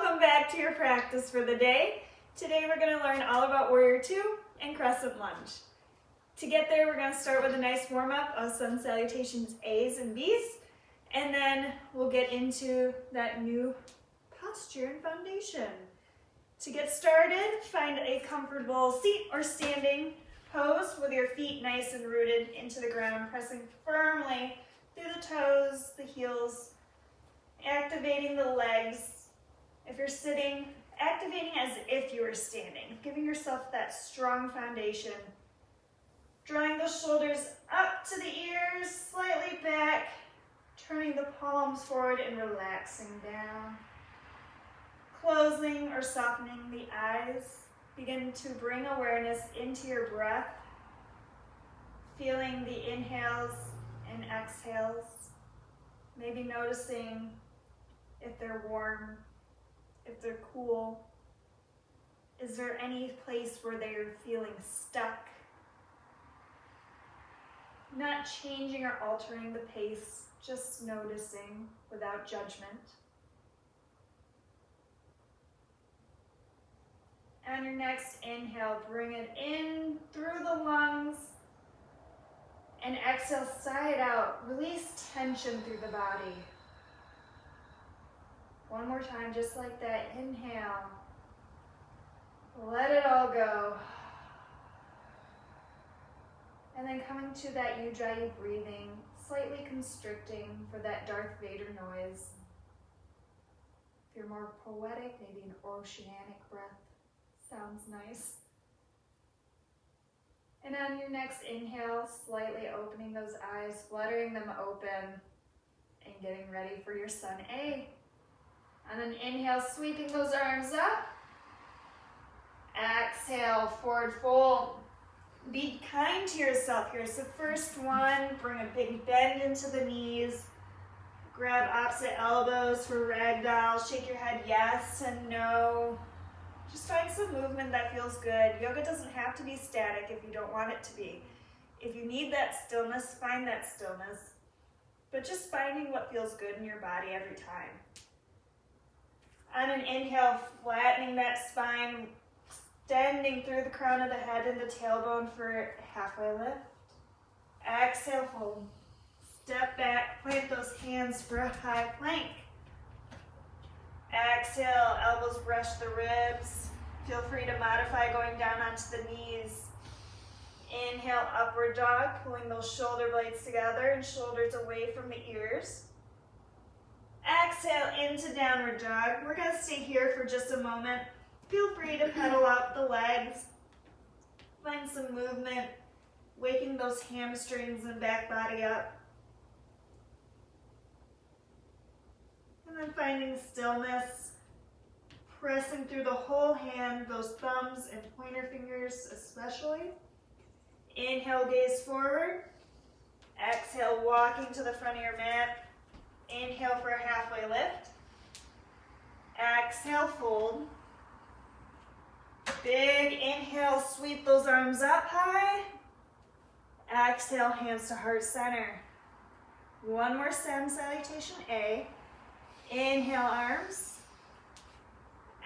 Welcome back to your practice for the day. Today we're going to learn all about Warrior Two and Crescent Lunge. To get there, we're going to start with a nice warm-up of sun salutations A's and B's, and then we'll get into that new posture and foundation. To get started, find a comfortable seat or standing pose with your feet nice and rooted into the ground, pressing firmly through the toes, the heels, activating the legs. If you're sitting, activating as if you were standing, giving yourself that strong foundation. Drawing the shoulders up to the ears, slightly back, turning the palms forward and relaxing down. Closing or softening the eyes. Begin to bring awareness into your breath, feeling the inhales and exhales. Maybe noticing if they're warm, if they're cool. Is there any place where they're feeling stuck? Not changing or altering the pace, just noticing without judgment. On your next inhale, bring it in through the lungs and exhale side out. Release tension through the body. One more time, just like that. Inhale. Let it all go. And then coming to that Ujjayi breathing, slightly constricting for that Darth Vader noise. If you're more poetic, maybe an oceanic breath. Sounds nice. And on your next inhale, slightly opening those eyes, fluttering them open, and getting ready for your Sun A. And then inhale, sweeping those arms up. Exhale, forward fold. Be kind to yourself here. So first one, bring a big bend into the knees. Grab opposite elbows for ragdoll. Shake your head yes and no. Just find some movement that feels good. Yoga doesn't have to be static if you don't want it to be. If you need that stillness, find that stillness. But just finding what feels good in your body every time. On an inhale, flattening that spine, extending through the crown of the head and the tailbone for halfway lift. Exhale, fold. Step back, plant those hands for a high plank. Exhale, elbows brush the ribs. Feel free to modify going down onto the knees. Inhale, upward dog, pulling those shoulder blades together and shoulders away from the ears. Exhale into downward dog. We're going to stay here for just a moment. Feel free to pedal out the legs. Find some movement, waking those hamstrings and back body up. And then finding stillness, pressing through the whole hand, those thumbs and pointer fingers especially. Inhale, gaze forward. Exhale, walking to the front of your mat. Inhale for a halfway lift. Exhale, fold. Big inhale, sweep those arms up high. Exhale, hands to heart center. One more sun salutation A. Inhale, arms.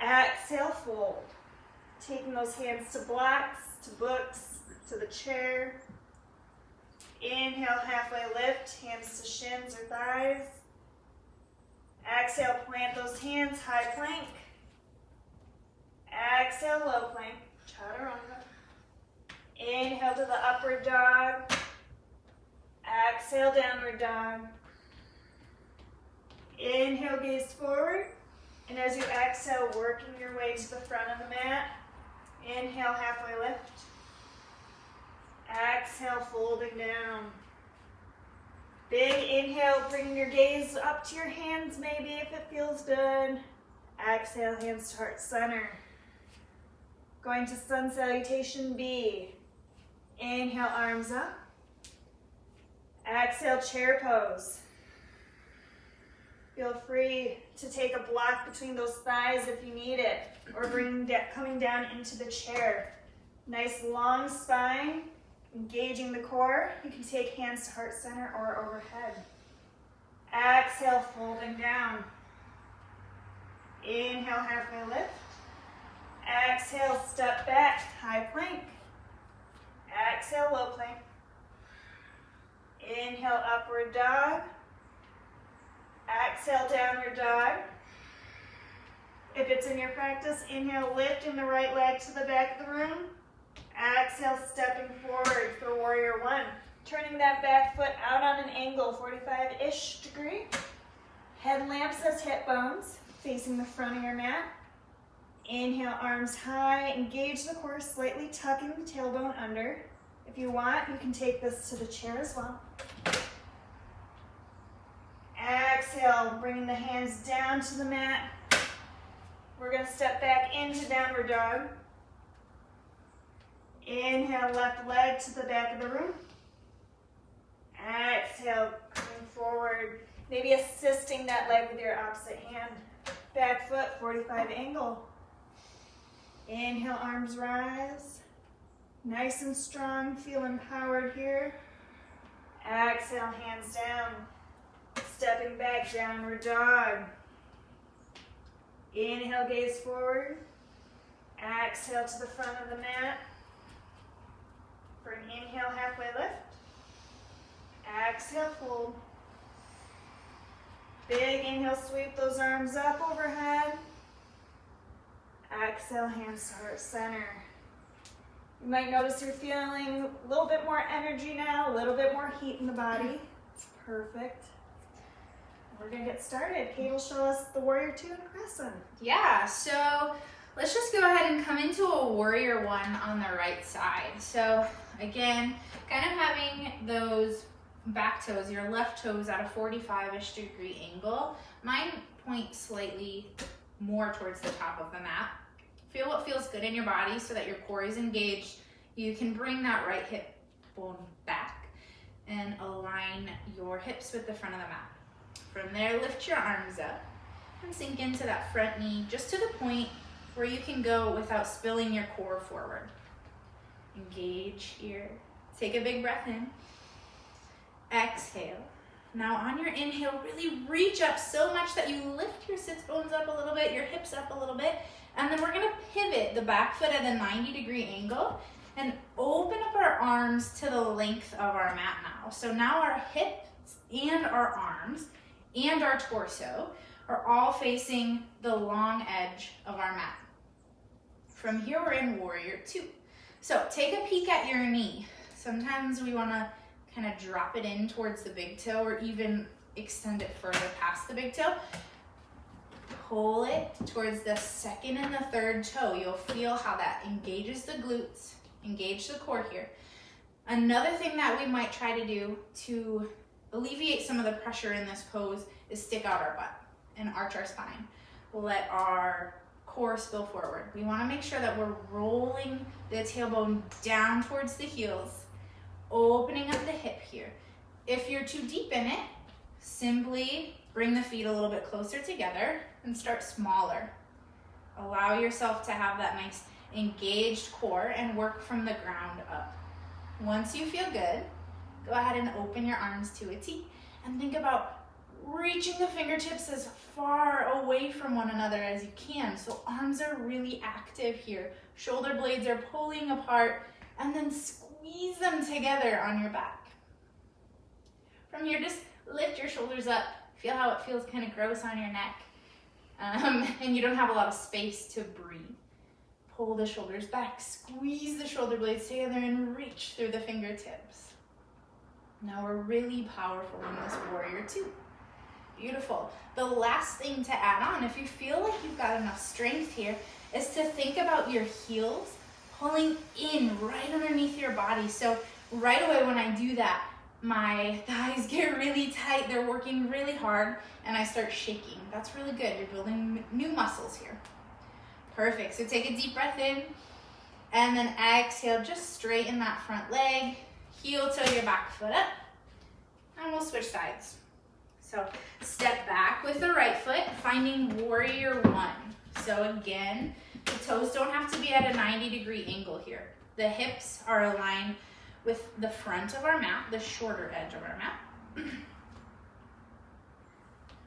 Exhale, fold. Taking those hands to blocks, to books, to the chair. Inhale, halfway lift, hands to shins or thighs. Exhale, plant those hands, high plank. Exhale, low plank, chaturanga. Inhale to the upward dog. Exhale, downward dog. Inhale, gaze forward. And as you exhale, working your way to the front of the mat. Inhale, halfway lift. Exhale, folding down. Big inhale, bringing your gaze up to your hands maybe if it feels good. Exhale, hands to heart center. Going to sun salutation B. Inhale, arms up. Exhale, chair pose. Feel free to take a block between those thighs if you need it, or coming down into the chair. Nice long spine, engaging the core. You can take hands to heart center or overhead. Exhale, folding down. Inhale, halfway lift. Exhale, step back, high plank. Exhale, low plank. Inhale, upward dog. Exhale, downward dog. If it's in your practice, inhale, lifting the right leg to the back of the room. Exhale, stepping forward for warrior one. Turning that back foot out on an angle, 45-ish degree. Head lamps as hip bones, facing the front of your mat. Inhale, arms high, engage the core, slightly tucking the tailbone under. If you want, you can take this to the chair as well. Exhale, bringing the hands down to the mat. We're going to step back into downward dog. Inhale, left leg to the back of the room. Exhale, coming forward. Maybe assisting that leg with your opposite hand. Back foot, 45 angle. Inhale, arms rise. Nice and strong, feel empowered here. Exhale, hands down. Stepping back, downward dog. Inhale, gaze forward. Exhale to the front of the mat. For an inhale, halfway lift. Exhale, fold. Big inhale, sweep those arms up overhead. Exhale, hands to heart center. You might notice you're feeling a little bit more energy now, a little bit more heat in the body. It's perfect. We're gonna get started. Kate will show us the warrior two and crescent. Yeah, so let's just go ahead and come into a warrior one on the right side. So again, kind of having those back toes, your left toes at a 45-ish degree angle. Mine point slightly more towards the top of the mat. Feel what feels good in your body so that your core is engaged. You can bring that right hip bone back and align your hips with the front of the mat. From there, lift your arms up and sink into that front knee just to the point where you can go without spilling your core forward. Engage here. Take a big breath in. Exhale. Now on your inhale, really reach up so much that you lift your sits bones up a little bit, your hips up a little bit, and then we're gonna pivot the back foot at a 90-degree angle and open up our arms to the length of our mat now. So now our hips and our arms and our torso are all facing the long edge of our mat. From here, we're in warrior two. So take a peek at your knee. Sometimes we wanna kind of drop it in towards the big toe or even extend it further past the big toe. Pull it towards the second and the third toe. You'll feel how that engages the glutes, engage the core here. Another thing that we might try to do to alleviate some of the pressure in this pose is stick out our butt and arch our spine. Let our core spill forward. We want to make sure that we're rolling the tailbone down towards the heels, opening up the hip here. If you're too deep in it, simply bring the feet a little bit closer together and start smaller. Allow yourself to have that nice engaged core and work from the ground up. Once you feel good, go ahead and open your arms to a T and think about reaching the fingertips as far away from one another as you can. So arms are really active here. Shoulder blades are pulling apart, and then squeeze them together on your back. From here, just lift your shoulders up. Feel how it feels kind of gross on your neck. And you don't have a lot of space to breathe. Pull the shoulders back, squeeze the shoulder blades together, and reach through the fingertips. Now we're really powerful in this warrior two. Beautiful. The last thing to add on, if you feel like you've got enough strength here, is to think about your heels pulling in right underneath your body. So right away when I do that, my thighs get really tight, they're working really hard, and I start shaking. That's really good. You're building new muscles here. Perfect. So take a deep breath in, and then exhale, just straighten that front leg, heel toe your back foot up, and we'll switch sides. So step back with the right foot, finding warrior one. So again, the toes don't have to be at a 90-degree angle here. The hips are aligned with the front of our mat, the shorter edge of our mat.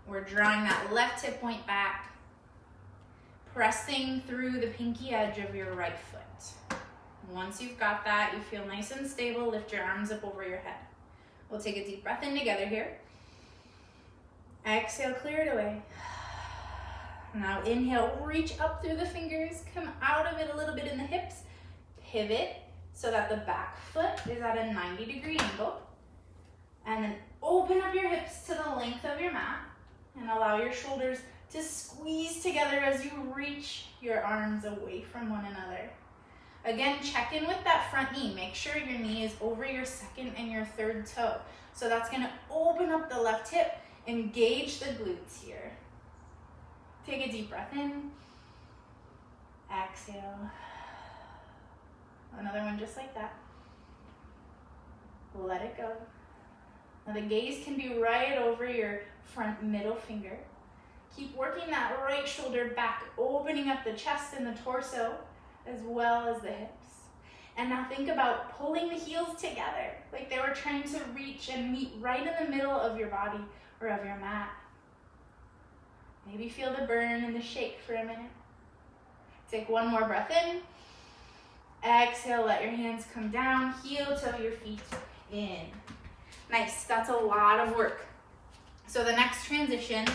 We're drawing that left hip point back, pressing through the pinky edge of your right foot. Once you've got that, you feel nice and stable, lift your arms up over your head. We'll take a deep breath in together here. Exhale, clear it away. Now inhale, reach up through the fingers, come out of it a little bit in the hips, pivot so that the back foot is at a 90-degree angle, and then open up your hips to the length of your mat and allow your shoulders to squeeze together as you reach your arms away from one another. Again, check in with that front knee. Make sure your knee is over your second and your third toe. So that's gonna open up the left hip, engage the glutes here. Take a deep breath in, exhale. Another one just like that. Let it go. Now the gaze can be right over your front middle finger. Keep working that right shoulder back, opening up the chest and the torso, as well as the hips. And now think about pulling the heels together, like they were trying to reach and meet right in the middle of your body or of your mat. Maybe feel the burn and the shake for a minute. Take one more breath in. Exhale, let your hands come down, heel toe your feet in. Nice, that's a lot of work. So the next transition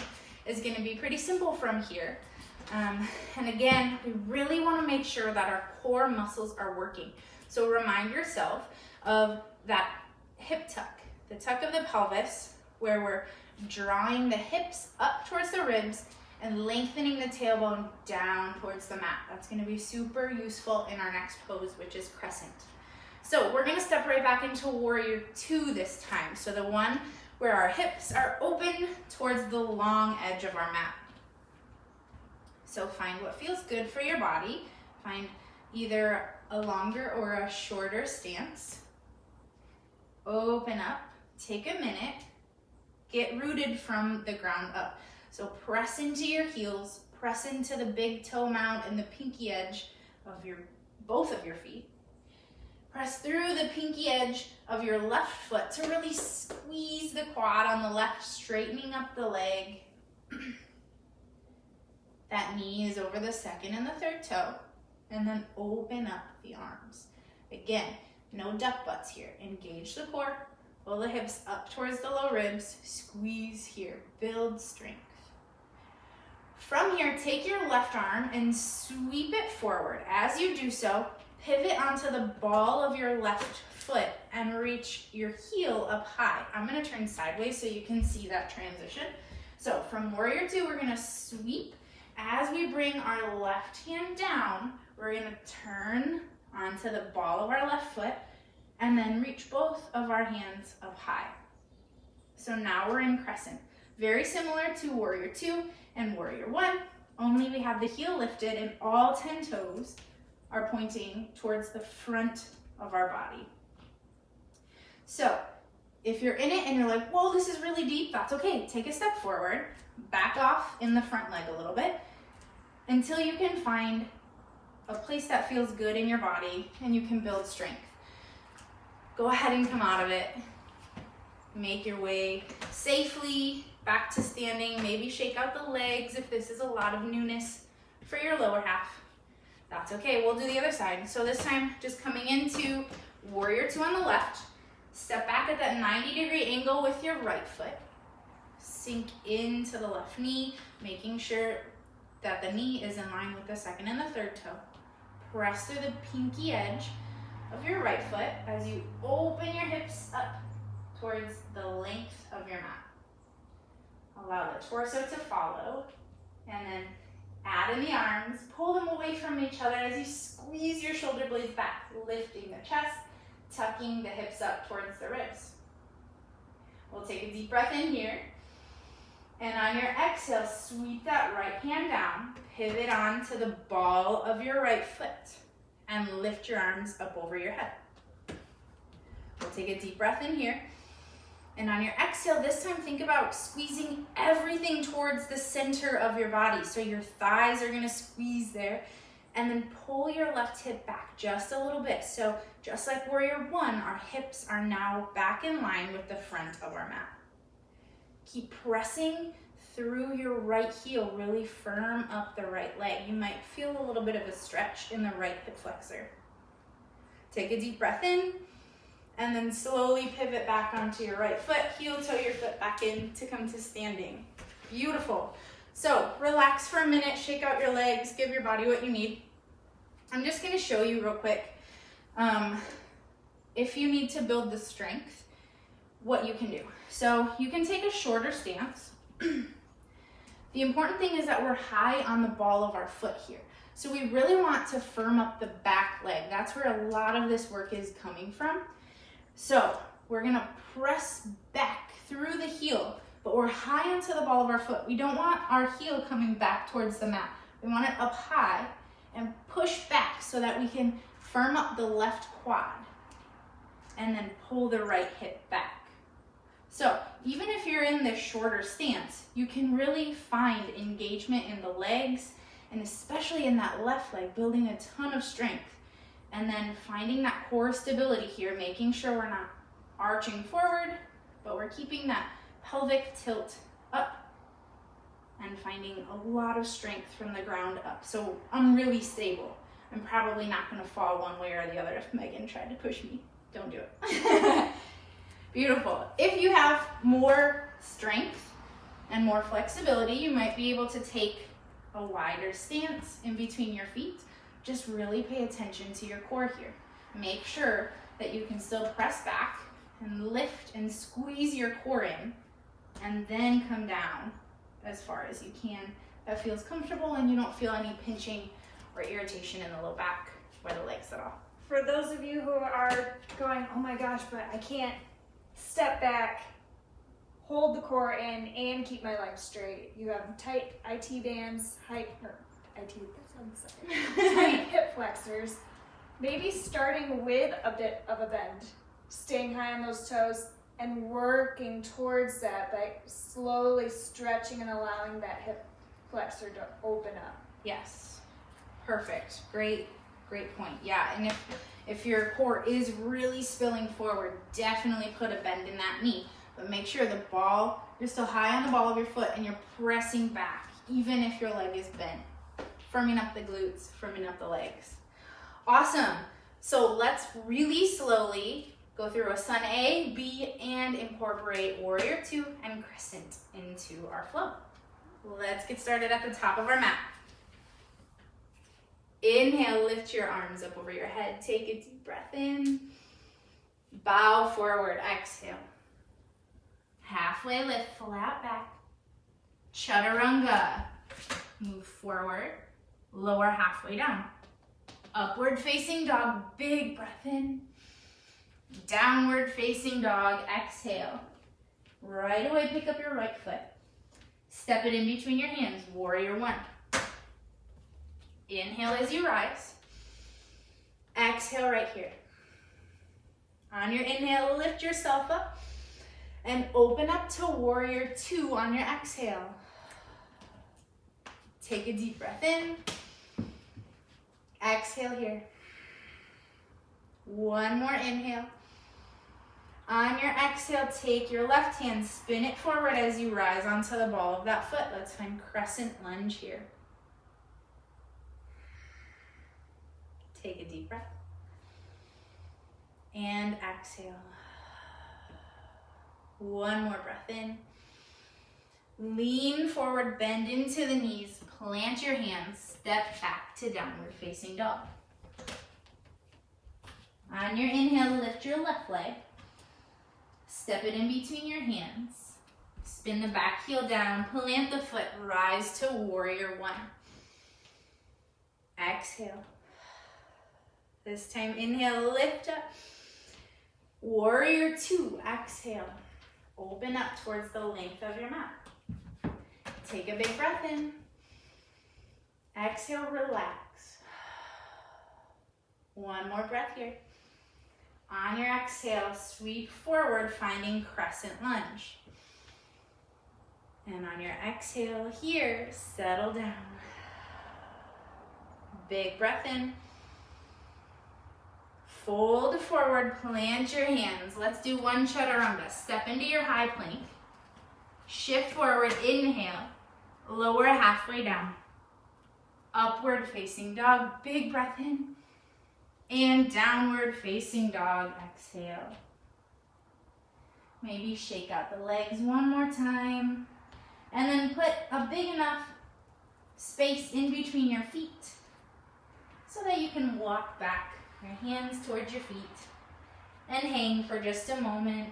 is gonna be pretty simple from here. And again, we really wanna make sure that our core muscles are working. So remind yourself of that hip tuck, the tuck of the pelvis, where we're drawing the hips up towards the ribs and lengthening the tailbone down towards the mat. That's gonna be super useful in our next pose, which is crescent. So we're gonna step right back into warrior two this time. So the one where our hips are open towards the long edge of our mat. So find what feels good for your body. Find either a longer or a shorter stance. Open up, take a minute, get rooted from the ground up. So press into your heels, press into the big toe mount and the pinky edge of both of your feet. Press through the pinky edge of your left foot to really squeeze the quad on the left, straightening up the leg. That knee is over the second and the third toe, and then open up the arms. Again, no duck butts here. Engage the core, pull the hips up towards the low ribs, squeeze here, build strength. From here, take your left arm and sweep it forward. As you do so, pivot onto the ball of your left foot and reach your heel up high. I'm gonna turn sideways so you can see that transition. So from warrior two, we're gonna sweep. As we bring our left hand down, we're gonna turn onto the ball of our left foot and then reach both of our hands up high. So now we're in crescent. Very similar to warrior two and warrior one, only we have the heel lifted and all 10 toes are pointing towards the front of our body. So if you're in it and you're like, whoa, this is really deep, that's okay. Take a step forward, back off in the front leg a little bit until you can find a place that feels good in your body and you can build strength. Go ahead and come out of it. Make your way safely back to standing. Maybe shake out the legs if this is a lot of newness for your lower half. That's okay, we'll do the other side. So this time, just coming into warrior two on the left, step back at that 90-degree angle with your right foot. Sink into the left knee, making sure that the knee is in line with the second and the third toe. Press through the pinky edge of your right foot as you open your hips up towards the length of your mat. Allow the torso to follow, and then add in the arms, pull them away from each other as you squeeze your shoulder blades back, lifting the chest, tucking the hips up towards the ribs. We'll take a deep breath in here, and on your exhale, sweep that right hand down, pivot onto the ball of your right foot, and lift your arms up over your head. We'll take a deep breath in here. And on your exhale, this time think about squeezing everything towards the center of your body. So your thighs are gonna squeeze there, and then pull your left hip back just a little bit. So just like warrior one, our hips are now back in line with the front of our mat. Keep pressing through your right heel, really firm up the right leg. You might feel a little bit of a stretch in the right hip flexor. Take a deep breath in, and then slowly pivot back onto your right foot, heel toe your foot back in to come to standing. Beautiful. So relax for a minute, shake out your legs, give your body what you need. I'm just gonna show you real quick, if you need to build the strength, what you can do. So you can take a shorter stance. The important thing is that we're high on the ball of our foot here. So we really want to firm up the back leg. That's where a lot of this work is coming from. So we're gonna press back through the heel, but we're high onto the ball of our foot. We don't want our heel coming back towards the mat. We want it up high and push back so that we can firm up the left quad and then pull the right hip back. So even if you're in this shorter stance, you can really find engagement in the legs and especially in that left leg, building a ton of strength. And then finding that core stability here, making sure we're not arching forward, but we're keeping that pelvic tilt up and finding a lot of strength from the ground up. So I'm really stable. I'm probably not gonna fall one way or the other if Megan tried to push me. Don't do it. Beautiful. If you have more strength and more flexibility, you might be able to take a wider stance in between your feet. Just really pay attention to your core here. Make sure that you can still press back and lift and squeeze your core in and then come down as far as you can. That feels comfortable and you don't feel any pinching or irritation in the low back or the legs at all. For those of you who are going, oh my gosh, but I can't step back, hold the core in, and keep my legs straight. You have tight IT bands, tight hip flexors. Maybe starting with a bit of a bend, staying high on those toes, and working towards that by slowly stretching and allowing that hip flexor to open up. Yes, perfect. Great point. Yeah, and if your core is really spilling forward, definitely put a bend in that knee. But make sure the ball, you're still high on the ball of your foot and you're pressing back, even if your leg is bent. Firming up the glutes, firming up the legs. Awesome. So let's really slowly go through a Sun A, B, and incorporate Warrior 2 and Crescent into our flow. Let's get started at the top of our mat. Inhale, lift your arms up over your head. Take a deep breath in. Bow forward, exhale. Halfway lift, flat back. Chaturanga. Move forward, lower halfway down. Upward facing dog, big breath in. Downward facing dog, exhale. Right away, pick up your right foot. Step it in between your hands, Warrior 1. Inhale as you rise. Exhale right here. On your inhale, lift yourself up and open up to Warrior 2 on your exhale. Take a deep breath in. Exhale here. One more inhale. On your exhale, take your left hand, spin it forward as you rise onto the ball of that foot. Let's find crescent lunge here. Take a deep breath. And exhale. One more breath in. Lean forward, bend into the knees, plant your hands, step back to downward facing dog. On your inhale, lift your left leg. Step it in between your hands. Spin the back heel down, plant the foot, rise to Warrior 1. Exhale. This time, inhale, lift up. Warrior 2, exhale. Open up towards the length of your mat. Take a big breath in. Exhale, relax. One more breath here. On your exhale, sweep forward, finding crescent lunge. And on your exhale here, settle down. Big breath in. Fold forward, plant your hands. Let's do one chaturanga. Step into your high plank. Shift forward, inhale, lower halfway down. Upward facing dog, big breath in. And downward facing dog, exhale. Maybe shake out the legs one more time. And then put a big enough space in between your feet so that you can walk back, your hands towards your feet, and hang for just a moment.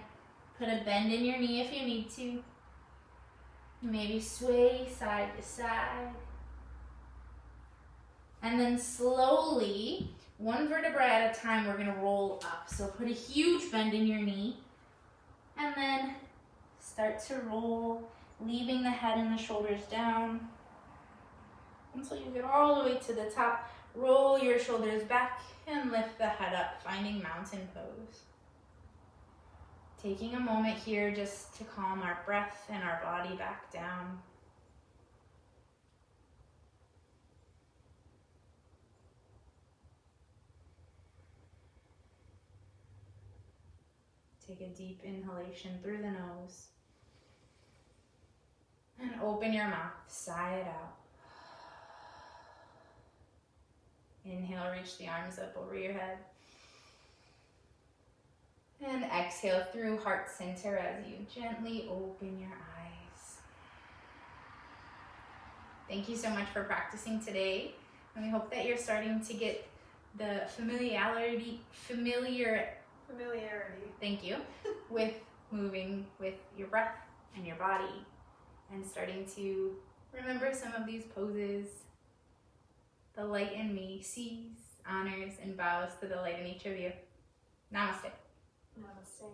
Put a bend in your knee if you need to. Maybe sway side to side. And then slowly, one vertebra at a time, we're going to roll up. So put a huge bend in your knee. And then start to roll, leaving the head and the shoulders down until you get all the way to the top. Roll your shoulders back and lift the head up, finding mountain pose. Taking a moment here just to calm our breath and our body back down. Take a deep inhalation through the nose. And open your mouth, sigh it out. Inhale, reach the arms up over your head. And exhale through heart center as you gently open your eyes. Thank you so much for practicing today. And we hope that you're starting to get the familiarity, thank you, with moving with your breath and your body and starting to remember some of these poses. The light in me sees, honors, and bows to the light in each of you. Namaste. Namaste.